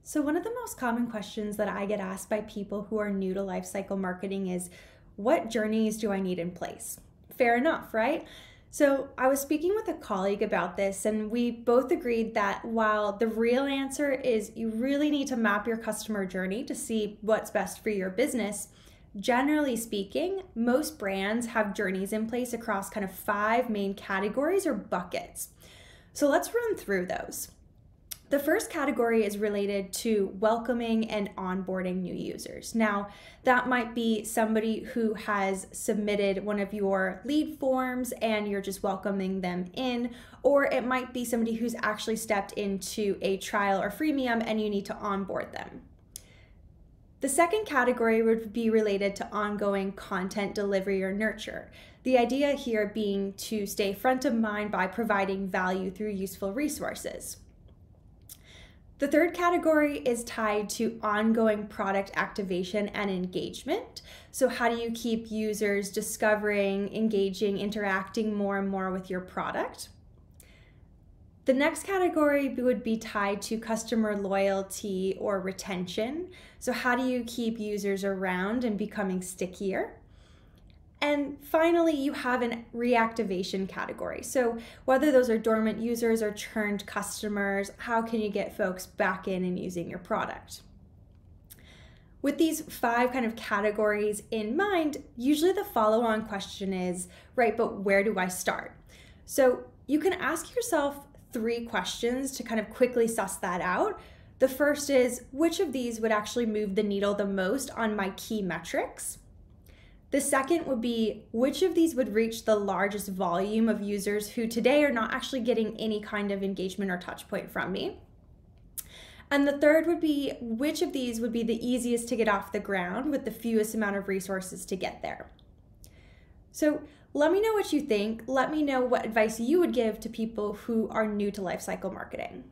So one of the most common questions that I get asked by people who are new to lifecycle marketing is, what journeys do I need in place? Fair enough, right? So I was speaking with a colleague about this, and we both agreed that while the real answer is you really need to map your customer journey to see what's best for your business, generally speaking, most brands have journeys in place across kind of 5 main categories or buckets. So let's run through those. The first category is related to welcoming and onboarding new users. Now, that might be somebody who has submitted one of your lead forms and you're just welcoming them in, or it might be somebody who's actually stepped into a trial or freemium and you need to onboard them. The second category would be related to ongoing content delivery or nurture. The idea here being to stay front of mind by providing value through useful resources. The third category is tied to ongoing product activation and engagement. So how do you keep users discovering, engaging, interacting more and more with your product? The next category would be tied to customer loyalty or retention. So how do you keep users around and becoming stickier? And finally, you have an reactivation category. So whether those are dormant users or churned customers, how can you get folks back in and using your product? With these 5 kind of categories in mind, usually the follow-on question is, right, but where do I start? So you can ask yourself 3 questions to kind of quickly suss that out. The first is, which of these would actually move the needle the most on my key metrics? The second would be, which of these would reach the largest volume of users who today are not actually getting any kind of engagement or touch point from me? And the third would be, which of these would be the easiest to get off the ground with the fewest amount of resources to get there? So let me know what you think. Let me know what advice you would give to people who are new to lifecycle marketing.